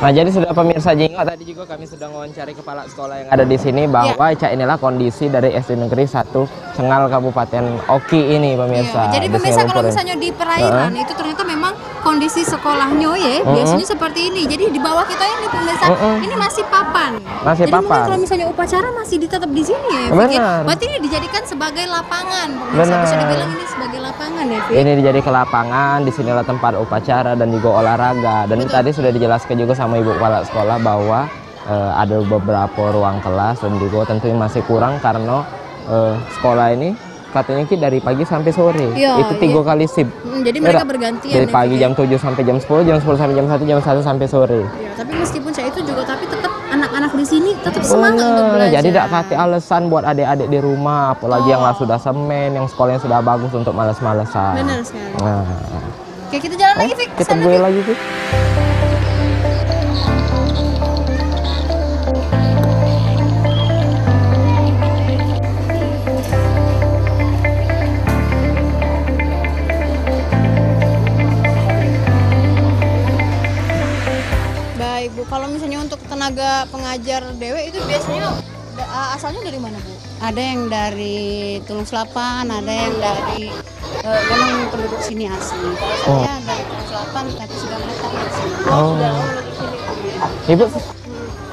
Nah, jadi sudah pemirsa Jinggo, tadi juga kami sudah mewawancari kepala sekolah yang ada di sini bahwa inilah kondisi dari SD Negeri 1 Cengal Kabupaten Oki ini pemirsa. Jadi pemirsa kalau misalnya di perairan itu ternyata memang kondisi sekolahnya ya biasanya seperti ini. Jadi di bawah kita ini pemirsa ini masih papan. Masih jadi papan. Kalau misalnya upacara masih tetap di sini ya. Benar. Berarti ini dijadikan sebagai lapangan. Pemirsa bisa dibilang ini sebagai lapangan ya. Ini dijadikan lapangan, disinilah tempat upacara dan juga olahraga. Dan tadi sudah dijelaskan juga sama Ibu Kepala Sekolah bahwa ada beberapa ruang kelas dan juga tentunya masih kurang karena sekolah ini katanya dari pagi sampai sore. Ya, itu 3 kali shift. Jadi mereka bergantian. Dari pagi jam 7 sampai jam 10, jam 10 sampai jam 1, jam 1 sampai sore. Ya, tapi meskipun saya itu juga tapi tetap anak-anak di sini tetap semangat untuk belajar. Jadi tidak kasih alasan buat adik-adik di rumah, apalagi yang sudah semen, yang sekolahnya sudah bagus untuk malas-malasan. Benar sekali. Nah. Oke, kita jalan lagi, Fik. Kita gue lagi, Fik. Baik, Bu. Kalau misalnya untuk tenaga pengajar Dewe itu biasanya asalnya dari mana, Bu? Ada yang dari Tulung Selapan, ada yang dari memang penduduk sini asli. Kalau saya dari Tulung Selapan, tapi sudah menetap di sini. Sudah lama di sini. Ibu,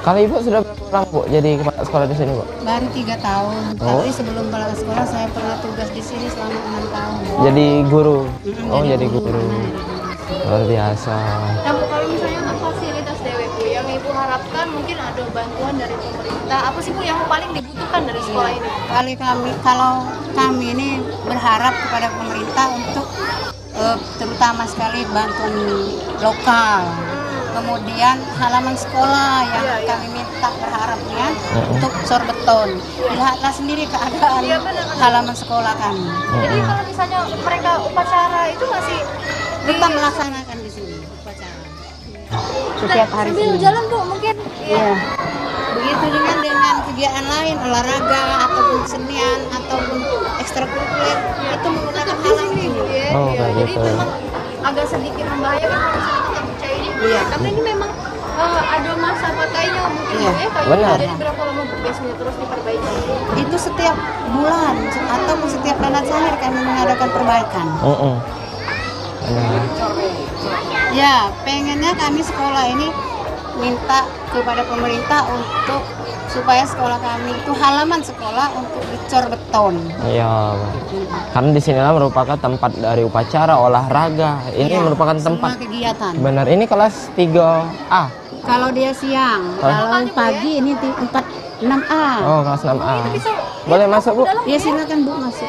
kalau Ibu sudah berapa lama, Bu, jadi kepala sekolah di sini, Bu? Baru 3 tahun. Tapi sebelum balik sekolah saya pernah tugas di sini selama 6 tahun. Jadi guru. Jadi guru. guru. Luar biasa. Nah, Bu, kalau misalnya untuk fasilitas Dewe, Bu, yang Ibu harapkan mungkin ada bantuan dari pemerintah. Apa sih, Bu, yang paling dibutuhkan dari sekolah ini? Kalau kami ini berharap kepada pemerintah untuk terutama sekali bantuan lokal. Kemudian halaman sekolah yang kami minta berharapnya untuk sor beton. Lihatlah sendiri keadaan halaman sekolah kami. Jadi kalau misalnya mereka upacara itu masih Kita melaksanakan di sini upacara setiap hari sambil Senin. jalan, Bu, mungkin. Iya. Begitu dengan kegiatan lain, olahraga ataupun kesenian ataupun ekstrakurikuler itu menggunakan halaman ini. Kayak Jadi gitu. memang agak sedikit membahayakan kalau misalnya tetap percaya ini. Iya. Karena ini memang ada masa pakainya mungkin Iya. kayak Benar. jadi berapa lama, Bu, biasanya terus diperbaiki? Itu setiap bulan ataupun setiap bulan akhir kami mengadakan perbaikan. Ya, pengennya kami sekolah ini minta kepada pemerintah untuk supaya sekolah kami itu halaman sekolah untuk dicor beton. Iya, karena di sinilah merupakan tempat dari upacara, olahraga. Ini merupakan tempat. Semua kegiatan. Benar, ini kelas 3A. Kalau dia siang, kalau pagi ini 6A. Oh, kelas 6A. Boleh masuk, Bu? Ya silakan, Bu, masuk.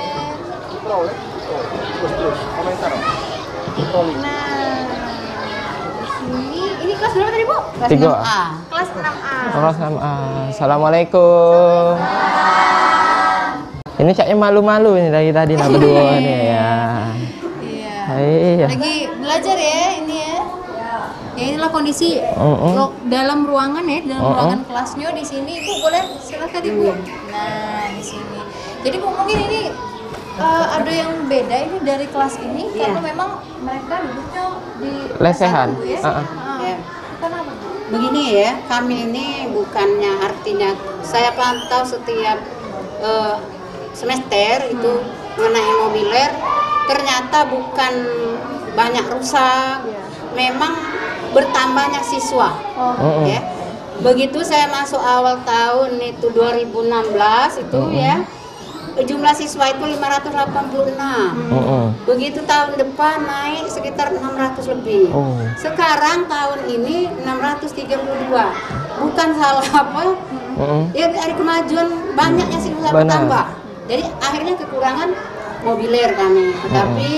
Nah, ini kelas berapa tadi, Bu? Kelas 3A. 6A. Kelas 6A. Kelas 6A. Assalamualaikum. Ini caknya malu-malu ini dari tadi nah berdua nih ya. Iya. Iya. Lagi belajar ya ini ya. Ya inilah kondisi dalam ruangan ya, dalam ruangan kelasnya di sini. Ibu boleh silakan, Ibu. Nah, di sini. Jadi Bu, mungkin ini ada yang beda ini dari kelas ini karena memang mereka duduknya di Lesehan. Bu, ya. Ya. Kenapa, Bu? Begini ya, kami ini bukannya artinya saya pantau setiap semester itu mengenai mobiler, ternyata bukan banyak rusak, memang bertambahnya siswa. Ya. Begitu saya masuk awal tahun itu 2016 itu ya, jumlah siswa itu 586. Begitu tahun depan naik sekitar 600 lebih. Sekarang tahun ini 632. Bukan salah apa? Ya dari kemajuan banyaknya siswa bertambah. Jadi akhirnya kekurangan mobiler kami. Tetapi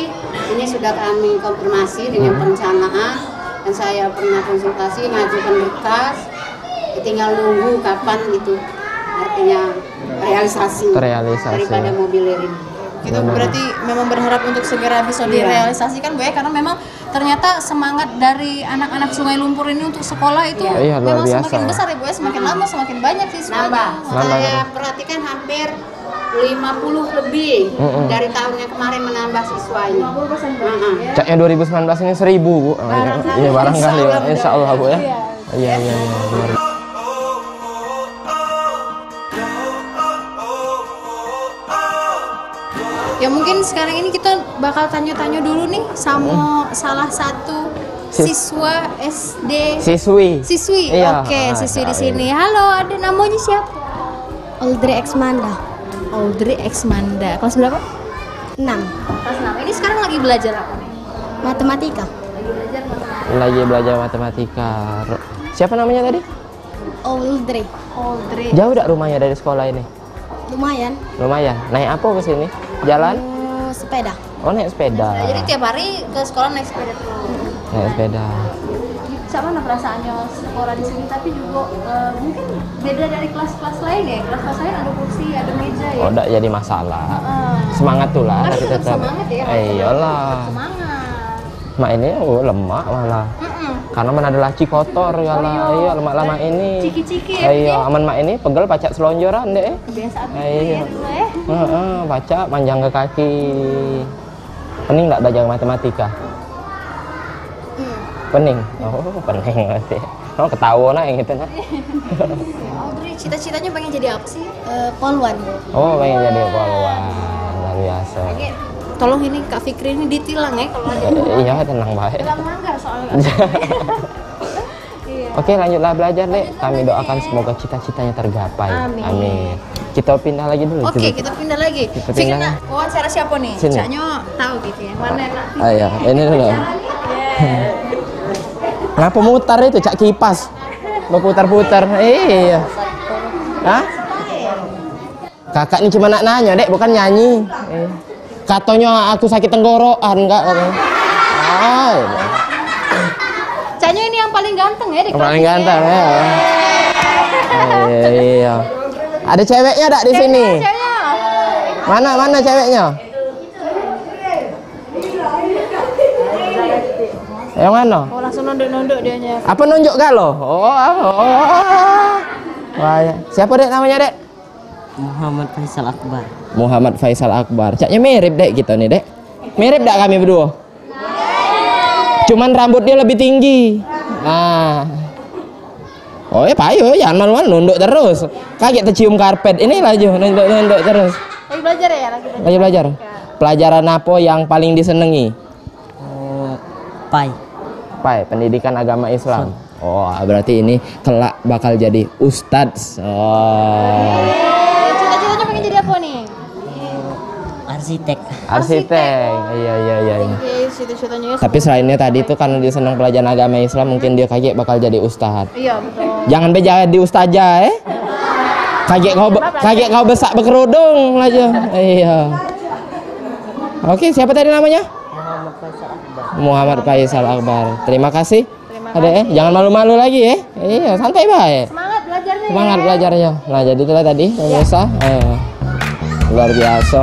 ini sudah kami konfirmasi dengan perencanaan dan saya pernah konsultasi ngajukan berkas. Tinggal nunggu kapan itu artinya realisasi daripada mobiler ini. Kita berarti memang berharap untuk segera bisa direalisasikan, Bu, ya, karena memang ternyata semangat dari anak-anak Sungai Lumpur ini untuk sekolah itu memang semakin besar ya, Bu, ya, semakin lama semakin banyak siswanya. Saya perhatikan hampir 50 lebih dari tahun yang kemarin menambah siswanya. 50%. Caknya 2019 ini 1000, Bu. Iya, barangkali. Insya Allah, Bu, ya. Iya, iya, iya. Luar. Ya mungkin sekarang ini kita bakal tanya-tanya dulu nih sama salah satu siswa SD. Siswi. Iya. Oke, siswi di sini. Halo, ada namanya siapa? Audrey Exmanda. Audrey Exmanda. Kelas berapa? 6. Kelas 6. Ini sekarang lagi belajar apa nih? Matematika. Lagi belajar matematika. Siapa namanya tadi? Audrey. Audrey. Jauh tak rumahnya dari sekolah ini? Lumayan. Lumayan. Naik apa ke sini? Jalan? Sepeda. Oh, naik sepeda. Nah, jadi tiap hari ke sekolah naik sepeda terus. Naik sepeda. Sama perasaannya sekolah di sini, tapi juga mungkin beda dari kelas-kelas lain ya. Kelas-kelas lain ada kursi, ada meja ya. Oh, enggak jadi masalah. Semangat tuh lah. Harus tetap semangat ya. Iyalah. Semangat. Mak ini lemak malah. Karena mana ada laci kotor ya lah. Iya, lemak-lemak ini. Ciki-ciki ya. Iya, aman mak ini pegel pacak selonjoran deh. Biasa Iya. ya. Baca panjang ke kaki. Pening nggak belajar matematika? Pening. Oh, pening berarti. Oh, ketawa nah yang itu nah. Audrey, cita-citanya pengen jadi apa sih? Polwan. Oh, pengen jadi polwan. Luar biasa. Ini, tolong ini Kak Fikri ini ditilang ya kalau ada. Iya, tenang baik. Tilang mangga soalnya. Iya. Oke, lanjutlah belajar deh. Kami doakan semoga cita-citanya tergapai. Amin. Kita pindah lagi dulu. Oke, kita pindah lagi. Kita Fikri, pindah. wawancara siapa nih? Sini. Caknya tahu gitu ya. Mana Kak Fikri? Ayo, ini dulu. Kenapa mutar itu cak kipas? Berputar-putar. Iya. Hah? Kakak ini cuma nak nanya, Dek, bukan nyanyi. Katanya aku sakit tenggorokan enggak katanya. Caknya ini yang paling ganteng ya di kelas Paling ini ganteng ya. ya. Iya. Ada ceweknya dak di sini? Caknya. Mana ceweknya? Yang mana? Oh, langsung nunduk-nunduk dianya. Apa nunjuk galo? Wah, ya. Siapa Dek namanya, Dek? Muhammad Faisal Akbar. Muhammad Faisal Akbar. Caknya mirip Dek kita nih, Dek. Mirip dak kami berdua? Cuman rambut dia lebih tinggi. Nah. Oh ya payo, jangan malu-malu nunduk terus. Kaget tercium karpet. Ini laju nunduk terus. Lagi belajar ya? Lagi belajar. Pelajaran apa yang paling disenangi? Pai, pendidikan agama Islam. Oh, berarti ini kelak bakal jadi ustadz. Oh. Cita-citanya pengen jadi apa nih? Arsitek. Iya. Oke, cita-citanya ya. Tapi selainnya tadi tuh karena dia senang pelajaran agama Islam, mungkin dia kaget bakal jadi ustadz. Iya, betul. Jangan jadi ustazah, Kaget kau besak berkerudung aja. Iya. Oke, siapa tadi namanya? Muhammad Faisal Akbar. Terima kasih. Adek, jangan malu-malu lagi ya. Iya, santai baik. Semangat belajarnya. Semangat belajarnya. Nah, jadi itulah tadi pemirsa. Luar biasa.